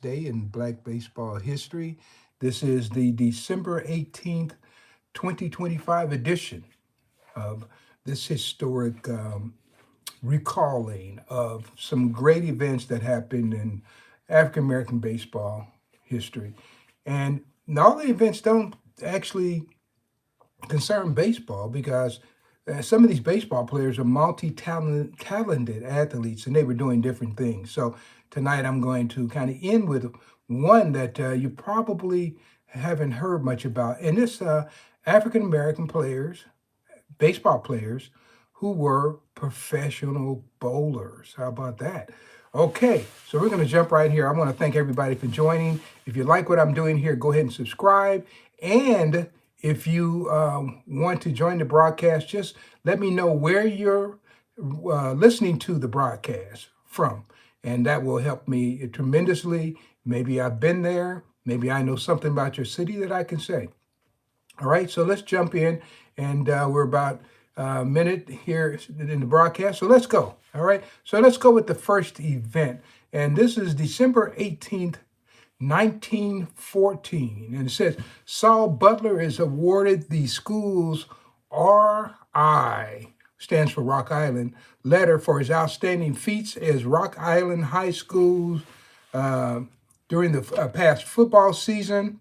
Day in Black baseball history. This is the December 18th, 2025 edition of this historic recalling of some great events that happened in African American baseball history. And all the events don't actually concern baseball because some of these baseball players are talented athletes and they were doing different things. So tonight I'm going to kind of end with one that you probably haven't heard much about. And it's African American players, baseball players, who were professional bowlers. How about that? Okay, so we're going to jump right here. I want to thank everybody for joining. If you like what I'm doing here, go ahead and subscribe. And if you want to join the broadcast, just let me know where you're listening to the broadcast from. And that will help me tremendously. Maybe I've been there. Maybe I know something about your city that I can say. All right, so let's jump in, and we're about a minute here in the broadcast, so let's go. All right, so let's go with the first event, and this is December 18th, 1914, and it says Saul Butler is awarded the school's RI, stands for Rock Island, letter for his outstanding feats as Rock Island High School's during the past football season.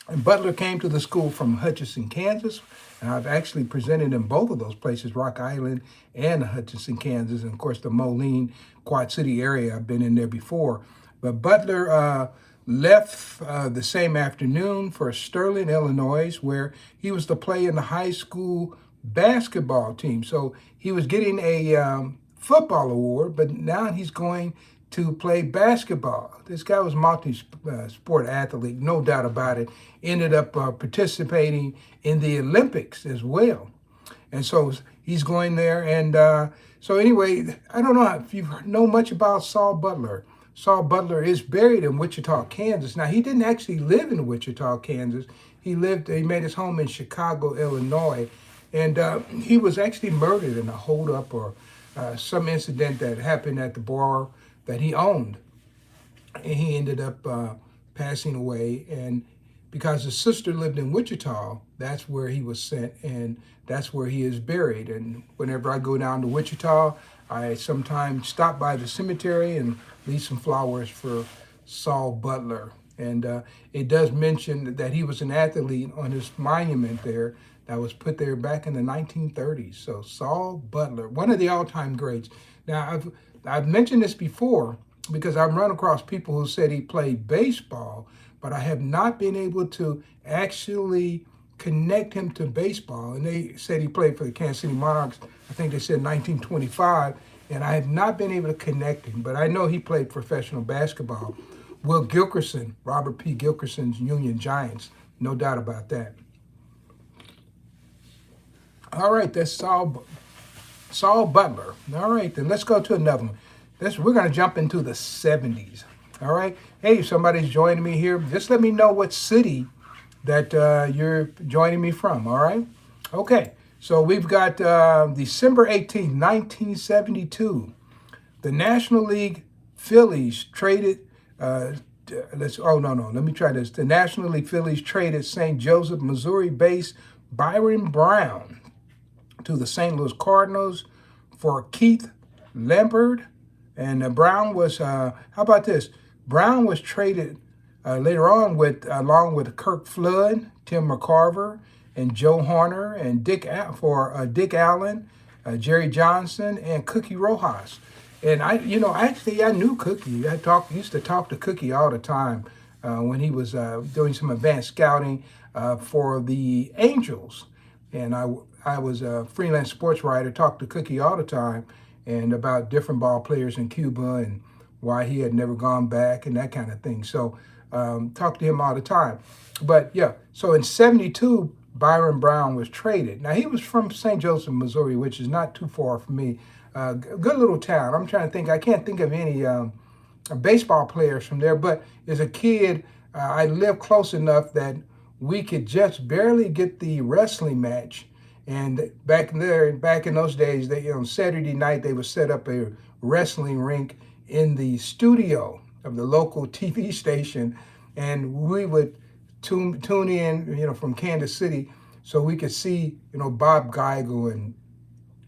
And Butler came to the school from Hutchinson, Kansas. And I've actually presented in both of those places, Rock Island and Hutchinson, Kansas. And of course, the Moline, Quad City area, I've been in there before. But Butler left the same afternoon for Sterling, Illinois, where he was to play in the high school basketball team. So he was getting a football award, but now he's going to play basketball. This guy was multi-sport athlete, no doubt about it. Ended up participating in the Olympics as well. And so he's going there. And so anyway, I don't know if you know much about Saul Butler. Saul Butler is buried in Wichita, Kansas. Now, he didn't actually live in Wichita, Kansas. He made his home in Chicago, Illinois. And he was actually murdered in a holdup or some incident that happened at the bar that he owned. And he ended up passing away. And because his sister lived in Wichita, that's where he was sent, and that's where he is buried. And whenever I go down to Wichita, I sometimes stop by the cemetery and leave some flowers for Saul Butler. And it does mention that he was an athlete on his monument there that was put there back in the 1930s. So Saul Butler, one of the all-time greats. Now, I've mentioned this before because I've run across people who said he played baseball, but I have not been able to actually connect him to baseball. And they said he played for the Kansas City Monarchs. I think they said 1925, and I have not been able to connect him, but I know he played professional basketball. Will Gilkerson, Robert P. Gilkerson's Union Giants, no doubt about that. All right, that's Saul Butler. All right, then let's go to another one. We're going to jump into the 70s. All right. Hey, if somebody's joining me here, just let me know what city that you're joining me from. All right. Okay. So we've got December 18th, 1972. The National League Phillies traded. Let me try this. The National League Phillies traded St. Joseph, Missouri-based Byron Browne to the St. Louis Cardinals for Keith Lampard. And Browne was, how about this? Browne was traded later on along with Curt Flood, Tim McCarver, and Joe Horner, and Dick Allen, Jerry Johnson, and Cookie Rojas. And I knew Cookie. Used to talk to Cookie all the time when he was doing some advanced scouting for the Angels. And I was a freelance sports writer, talked to Cookie all the time, and about different ball players in Cuba and why he had never gone back and that kind of thing. So talked to him all the time. But yeah, so in 72, Byron Browne was traded. Now he was from St. Joseph, Missouri, which is not too far from me. Good little town. I'm trying to think, I can't think of any baseball players from there, but as a kid, I lived close enough that we could just barely get the wrestling match. And back in those days, Saturday night they would set up a wrestling rink in the studio of the local TV station, and we would tune in, from Kansas City, so we could see, Bob Geigel and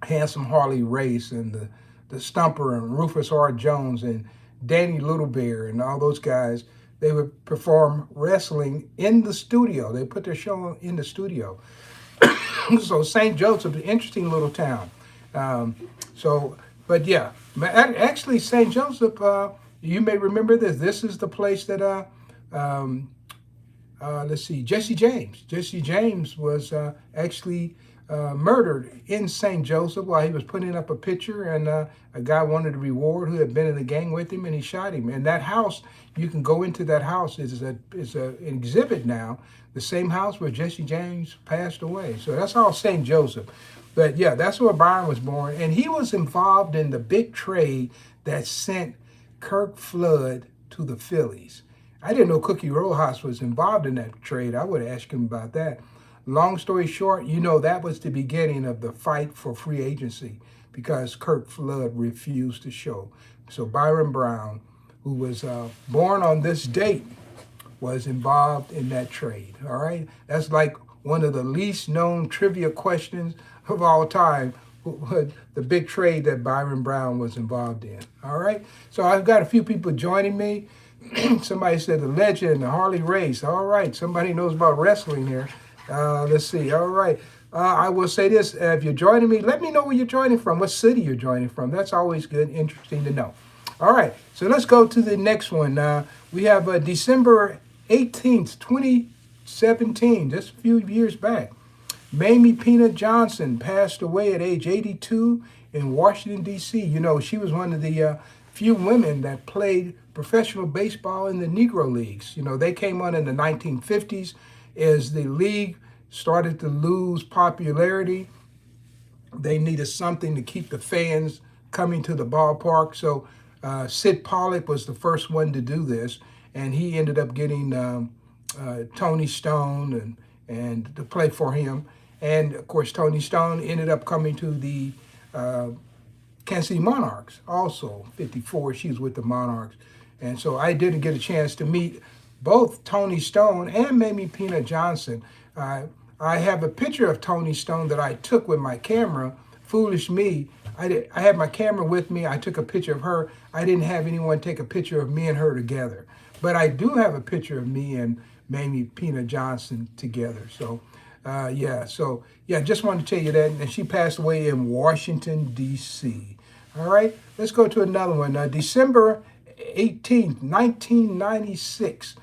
Handsome Harley Race and the Stumper and Rufus R. Jones and Danny Little Bear and all those guys. They would perform wrestling in the studio. They put their show in the studio. So St. Joseph, an interesting little town. But yeah, actually St. Joseph, you may remember this. This is the place that, let's see, Jesse James. Jesse James was actually murdered in St. Joseph while he was putting up a picture, and a guy wanted a reward who had been in the gang with him, and he shot him. And that house, you can go into that house, is an exhibit now, the same house where Jesse James passed away. So that's all St. Joseph. But yeah, that's where Byron was born, and he was involved in the big trade that sent Curt Flood to the Phillies. I didn't know Cookie Rojas was involved in that trade. I would ask him about that. Long story short, that was the beginning of the fight for free agency because Curt Flood refused to show. So Byron Browne, who was born on this date, was involved in that trade. All right, that's like one of the least known trivia questions of all time. The big trade that Byron Browne was involved in. All right, so I've got a few people joining me. Somebody said the legend, the Harley Race. All right, somebody knows about wrestling here. Let's see. All right. I will say this. If you're joining me, let me know where you're joining from, what city you're joining from. That's always good, interesting to know. All right. So let's go to the next one. We have December 18th, 2017, just a few years back. Mamie Peanut Johnson passed away at age 82 in Washington, D.C. She was one of the few women that played professional baseball in the Negro Leagues. They came on in the 1950s. As the league started to lose popularity, they needed something to keep the fans coming to the ballpark. So Sid Pollock was the first one to do this, and he ended up getting Tony Stone and to play for him. And of course, Tony Stone ended up coming to the Kansas City Monarchs, also 54. She was with the Monarchs. And so I didn't get a chance to meet both Tony Stone and Mamie Peanut Johnson. I have a picture of Tony Stone that I took with my camera. Foolish me. I had my camera with me. I took a picture of her. I didn't have anyone take a picture of me and her together. But I do have a picture of me and Mamie Peanut Johnson together. So, just wanted to tell you that. And she passed away in Washington, D.C. All right, let's go to another one. December 18th, 1996.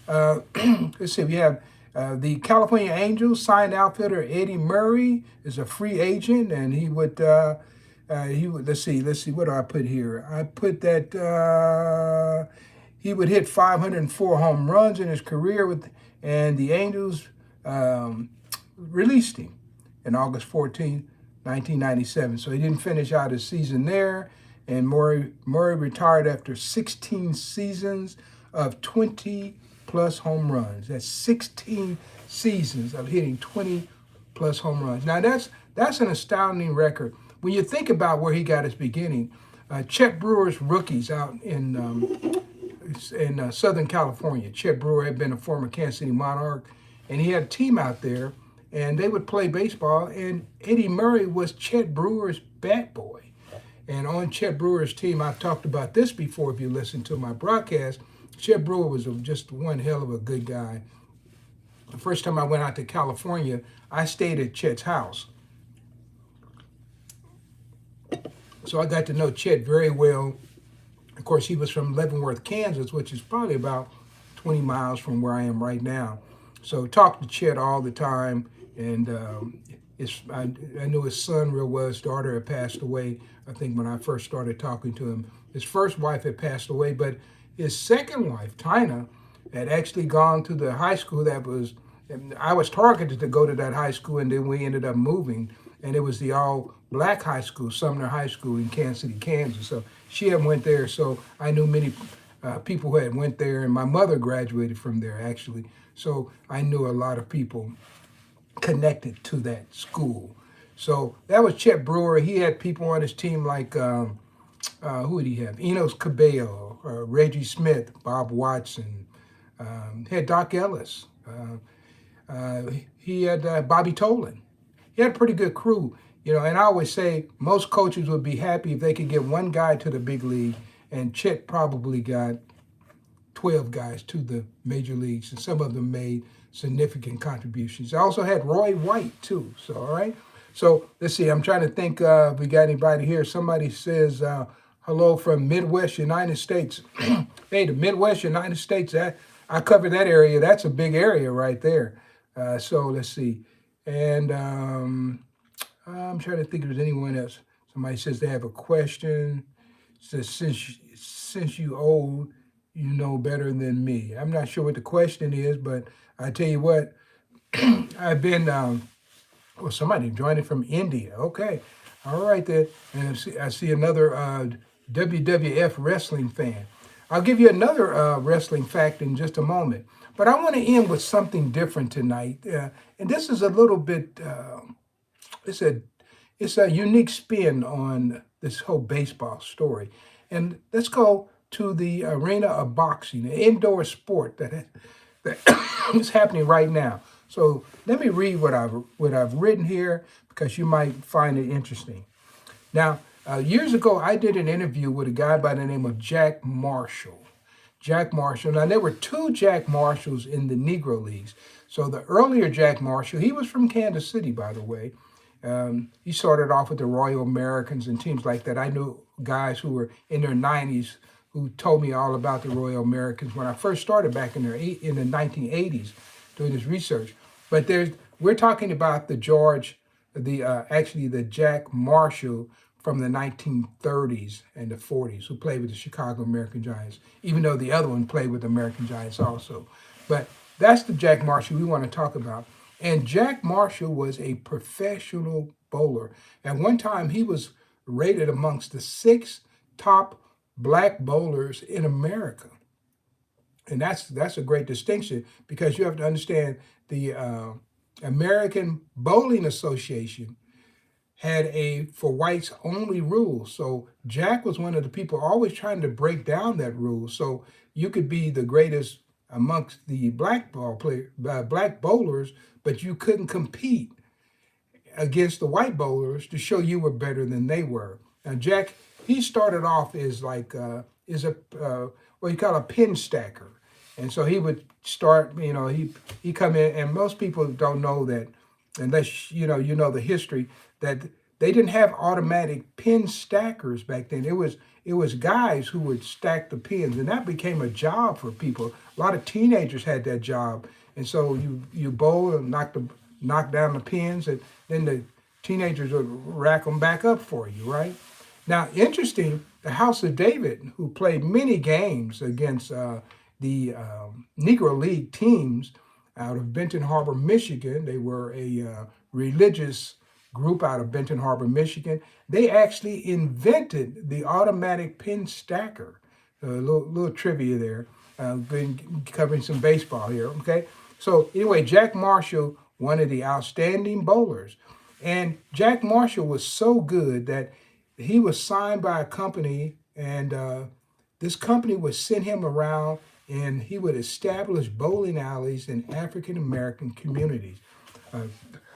Let's see, we have the California Angels signed outfielder Eddie Murray is a free agent, and he would let's see, what do I put here? I put that he would hit 504 home runs in his career and the Angels released him in August 14th, 1997. So he didn't finish out his season there, and Murray retired after 16 seasons of 20-plus home runs. That's 16 seasons of hitting 20-plus home runs. Now, that's an astounding record. When you think about where he got his beginning, Chet Brewer's rookies out in Southern California. Chet Brewer had been a former Kansas City Monarch, and he had a team out there, and they would play baseball, and Eddie Murray was Chet Brewer's bat boy. And on Chet Brewer's team, I've talked about this before if you listen to my broadcast. Chet Brewer was just one hell of a good guy. The first time I went out to California, I stayed at Chet's house. So I got to know Chet very well. Of course, he was from Leavenworth, Kansas, which is probably about 20 miles from where I am right now. So talked to Chet all the time, and I knew his son real well. His daughter had passed away, I think, when I first started talking to him. His first wife had passed away, but his second wife, Tina, had actually gone to the high school I was targeted to go to that high school, and then we ended up moving, and it was the all-black high school, Sumner High School in Kansas City, Kansas. So she had went there, so I knew many people who had went there, and my mother graduated from there, actually. So I knew a lot of people connected to that school. So that was Chet Brewer. He had people on his team like who did he have? Enos Cabello, Reggie Smith, Bob Watson. He had Doc Ellis. He had Bobby Tolan. He had a pretty good crew, And I always say most coaches would be happy if they could get one guy to the big league, and Chet probably got 12 guys to the major leagues, and some of them made significant contributions. I also had Roy White too. So all right. So let's see. I'm trying to think if we got anybody here. Somebody says hello from Midwest United States. Hey, the Midwest United States. I cover that area. That's a big area right there. So let's see. And I'm trying to think if there's anyone else. Somebody says they have a question. Says since you old, you know better than me. I'm not sure what the question is, but I tell you what, I've been. Somebody joining from India. Okay, all right then. And I see another WWF wrestling fan. I'll give you another wrestling fact in just a moment. But I want to end with something different tonight, and this is a little bit. It's a unique spin on this whole baseball story, and let's go to the arena of boxing, an indoor sport that is happening right now. So let me read what I've written here, because you might find it interesting. Now, years ago, I did an interview with a guy by the name of Jack Marshall. Jack Marshall. Now, there were two Jack Marshalls in the Negro Leagues. So the earlier Jack Marshall, he was from Kansas City, by the way. He started off with the Royal Americans and teams like that. I knew guys who were in their 90s who told me all about the Royal Americans when I first started back in the 1980s doing this research. But we're talking about the Jack Marshall from the 1930s and the 40s, who played with the Chicago American Giants, even though the other one played with the American Giants also. But that's the Jack Marshall we want to talk about. And Jack Marshall was a professional bowler. At one time, he was rated amongst the 6 top black bowlers in America. And that's a great distinction, because you have to understand the American Bowling Association had a for whites only rule. So Jack was one of the people always trying to break down that rule. So you could be the greatest amongst the black bowlers, but you couldn't compete against the white bowlers to show you were better than they were. Now Jack, he started off as like what you call a pin stacker. And so he would start, he come in, and most people don't know that, unless you know the history, that they didn't have automatic pin stackers back then. It was guys who would stack the pins, and that became a job for people. A lot of teenagers had that job, and so you bowl and knock down the pins, and then the teenagers would rack them back up for you, right? Now, interesting, the House of David, who played many games against the Negro League teams out of Benton Harbor, Michigan. They were a religious group out of Benton Harbor, Michigan. They actually invented the automatic pin stacker. A little trivia there. Been covering some baseball here, okay? So anyway, Jack Marshall, one of the outstanding bowlers. And Jack Marshall was so good that he was signed by a company, and this company would send him around, and he would establish bowling alleys in African-American communities.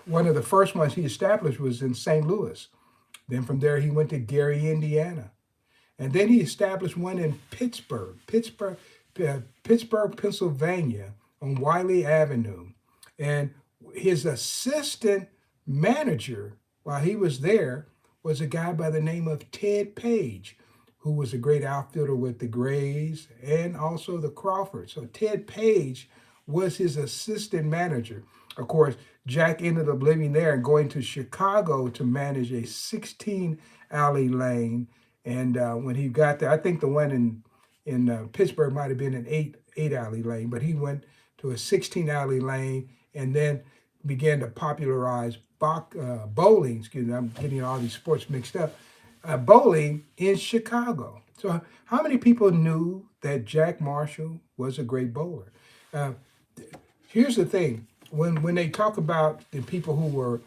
One of the first ones he established was in St. Louis. Then from there, he went to Gary, Indiana. And then he established one in Pittsburgh, Pennsylvania, on Wiley Avenue. And his assistant manager, while he was there, was a guy by the name of Ted Page, who was a great outfielder with the Grays and also the Crawfords. So Ted Page was his assistant manager. Of course, Jack ended up living there and going to Chicago to manage a 16-alley lane. And when he got there, I think the one in Pittsburgh might have been an 8-alley lane, but he went to a 16-alley lane and then began to popularize bowling. Excuse me, I'm getting all these sports mixed up. Bowling in Chicago. So how many people knew that Jack Marshall was a great bowler? Here's the thing. When they talk about the people who were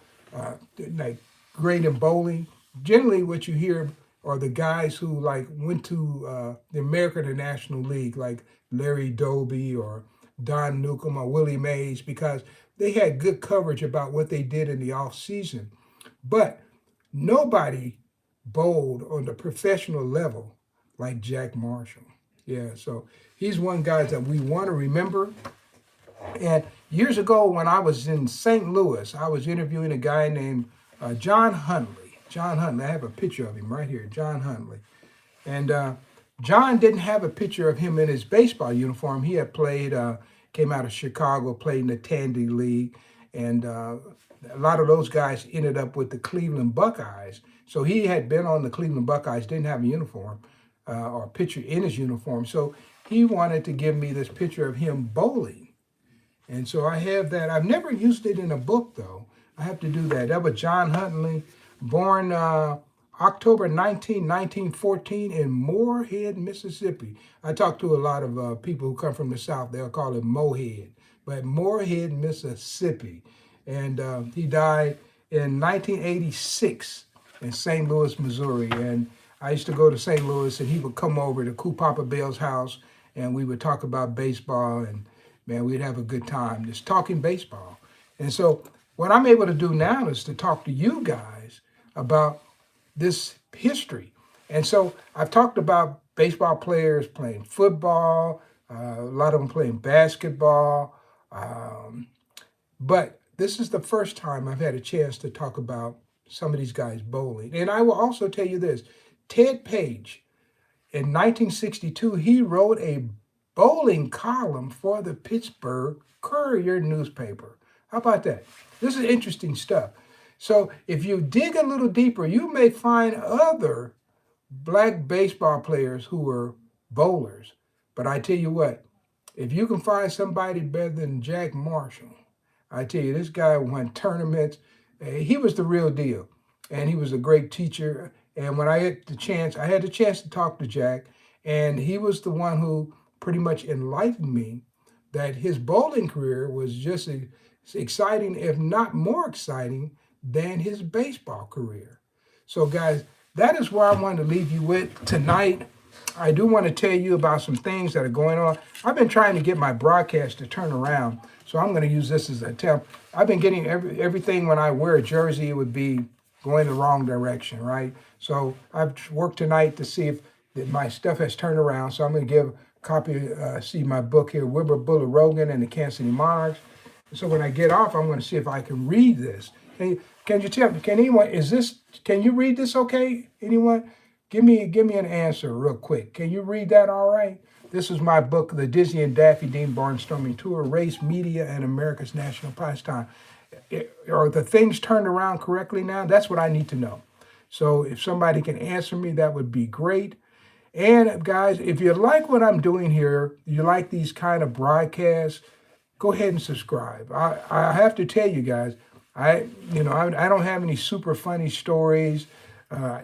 like great in bowling, generally what you hear or the guys who like went to the American or National League, like Larry Doby or Don Newcomb or Willie Mays, because they had good coverage about what they did in the off season. But nobody bowled on the professional level like Jack Marshall. Yeah, so he's one guy that we want to remember. And years ago, when I was in St. Louis, I was interviewing a guy named John Huntley. John Huntley, I have a picture of him right here, John Huntley. And John didn't have a picture of him in his baseball uniform. He had played, came out of Chicago, played in the Tandy League, and a lot of those guys ended up with the Cleveland Buckeyes. So he had been on the Cleveland Buckeyes, didn't have a uniform or a picture in his uniform. So he wanted to give me this picture of him bowling. And so I have that. I've never used it in a book, though. I have to do that. That was John Huntley, born October 19, 1914 in Moorhead, Mississippi. I talk to a lot of people who come from the South. They'll call it Mohead, but Moorhead, Mississippi. And he died in 1986 in St. Louis, Missouri. And I used to go to St. Louis, and he would come over to Cool Papa Bell's house, and we would talk about baseball, and man, we'd have a good time just talking baseball. And so what I'm able to do now is to talk to you guys about this history. And so I've talked about baseball players playing football, a lot of them playing basketball, but this is the first time I've had a chance to talk about some of these guys bowling. And I will also tell you this, Ted Page, in 1962, he wrote a bowling column for the Pittsburgh Courier newspaper. How about that? This is interesting stuff. So if you dig a little deeper, you may find other black baseball players who were bowlers. But I tell you what, if you can find somebody better than Jack Marshall, I tell you, this guy won tournaments. He was the real deal. And he was a great teacher. And when I had the chance to talk to Jack, and he was the one who pretty much enlightened me that his bowling career was just as exciting, if not more exciting, than his baseball career. So guys, that is where I wanted to leave you with tonight. I do want to tell you about some things that are going on. I've been trying to get my broadcast to turn around, so I'm going to use this as a tip. I've been getting everything when I wear a jersey, it would be going the wrong direction, right? So I've worked tonight to see if my stuff has turned around. So I'm going to give copy, see my book here, Wilbur Bullet Rogan and the Kansas City Monarchs. So when I get off, I'm going to see if I can read this. Can you tell me, can you read this okay? Anyone? Give me an answer real quick. Can you read that all right? This is my book, The Dizzy and Daffy Dean Barnstorming Tour, Race, Media, and America's National Pastime. Are the things turned around correctly now? That's what I need to know. So if somebody can answer me, that would be great. And guys, if you like what I'm doing here, you like these kind of broadcasts, go ahead and subscribe. I have to tell you guys, I don't have any super funny stories.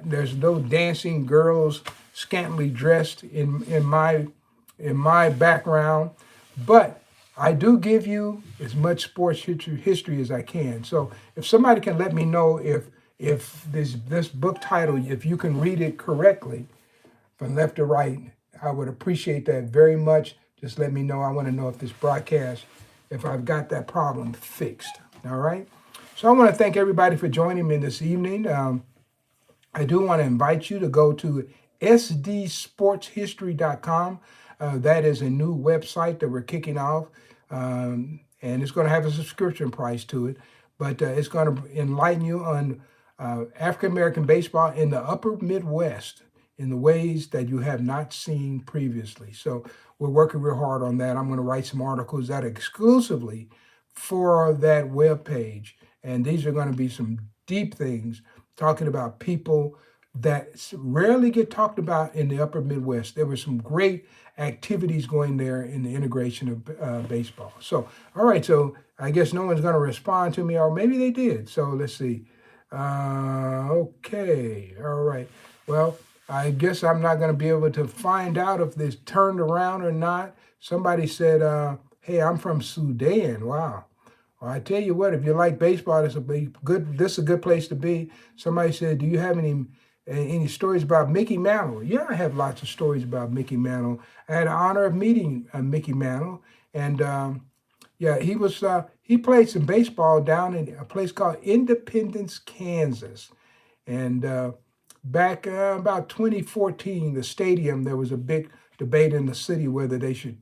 There's no dancing girls scantily dressed in my background, but I do give you as much sports history as I can. So if somebody can let me know if this book title, if you can read it correctly from left to right, I would appreciate that very much. Just let me know. I want to know if this broadcast, if I've got that problem fixed. All right. So I want to thank everybody for joining me this evening. I do want to invite you to go to sdsportshistory.com. That is a new website that we're kicking off, and it's going to have a subscription price to it, but it's going to enlighten you on African-American baseball in the upper Midwest in the ways that you have not seen previously. So we're working real hard on that. I'm going to write some articles that are exclusively for that webpage, and these are going to be some deep things talking about people that rarely get talked about in the upper Midwest. There were some great activities going there in the integration of baseball. So, all right, so I guess no one's going to respond to me, or maybe they did. So let's see. Okay, all right. Well, I guess I'm not going to be able to find out if this turned around or not. Somebody said, hey, I'm from Sudan. Wow. Well, I tell you what, if you like baseball, this is a good place to be. Somebody said, do you have any Any stories about Mickey Mantle? Yeah, I have lots of stories about Mickey Mantle. I had the honor of meeting Mickey Mantle, and yeah, he played some baseball down in a place called Independence, Kansas, and back about 2014, the stadium, there was a big debate in the city whether they should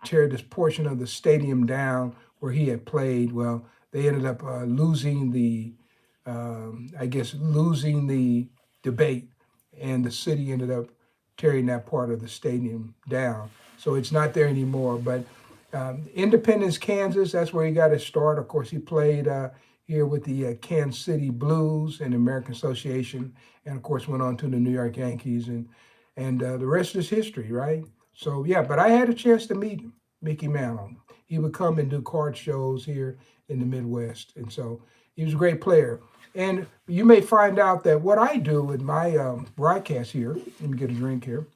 tear this portion of the stadium down where he had played. Well, they ended up losing I guess, losing the debate, and the city ended up tearing that part of the stadium down. So it's not there anymore. But Independence, Kansas, that's where he got his start. Of course, he played here with the Kansas City Blues and the American Association, and of course went on to the New York Yankees, and the rest is history, right? So yeah, but I had a chance to meet Mickey Mantle. He would come and do card shows here in the Midwest, and so he was a great player. And you may find out that what I do in my broadcast here, let me get a drink here.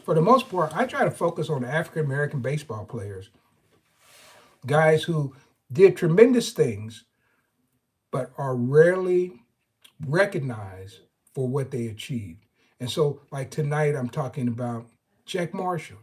For the most part, I try to focus on African American baseball players, guys who did tremendous things, but are rarely recognized for what they achieved. And so, like tonight, I'm talking about Jack Marshall.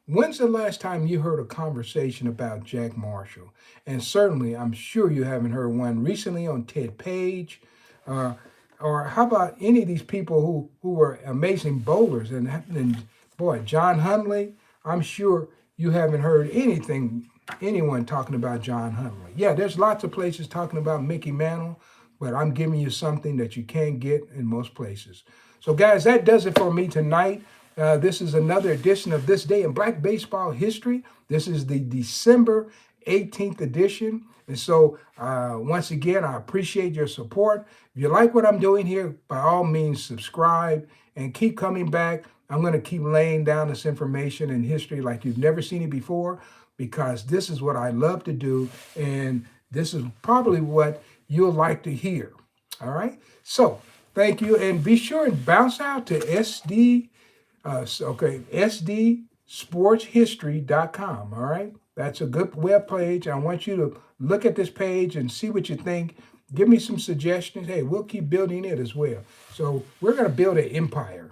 When's the last time you heard a conversation about Jack Marshall? And certainly, I'm sure you haven't heard one recently on Ted Page, uh, or how about any of these people who were amazing bowlers? And boy, John Hundley, I'm sure you haven't heard anyone talking about John Hundley. Yeah, there's lots of places talking about Mickey Mantle, but I'm giving you something that you can't get in most places. So, guys, that does it for me tonight. This is another edition of This Day in Black Baseball History. This is the December 18th edition. And so, once again, I appreciate your support. If you like what I'm doing here, by all means, subscribe and keep coming back. I'm going to keep laying down this information in history like you've never seen it before, because this is what I love to do, and this is probably what you'll like to hear. All right? So, thank you, and be sure and bounce out to sdsportshistory.com. All right, that's a good web page. I want you to look at this page and see what you think. Give me some suggestions. Hey, we'll keep building it as well. So we're going to build an empire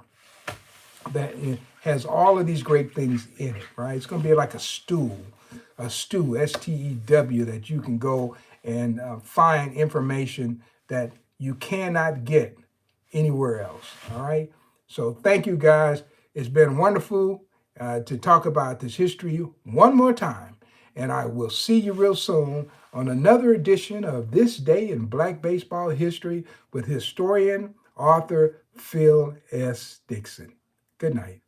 that has all of these great things in it, right? It's going to be like a stew, STEW, that you can go and find information that you cannot get anywhere else, all right? So thank you, guys. It's been wonderful to talk about this history one more time. And I will see you real soon on another edition of This Day in Black Baseball History with historian, author Phil S. Dixon. Good night.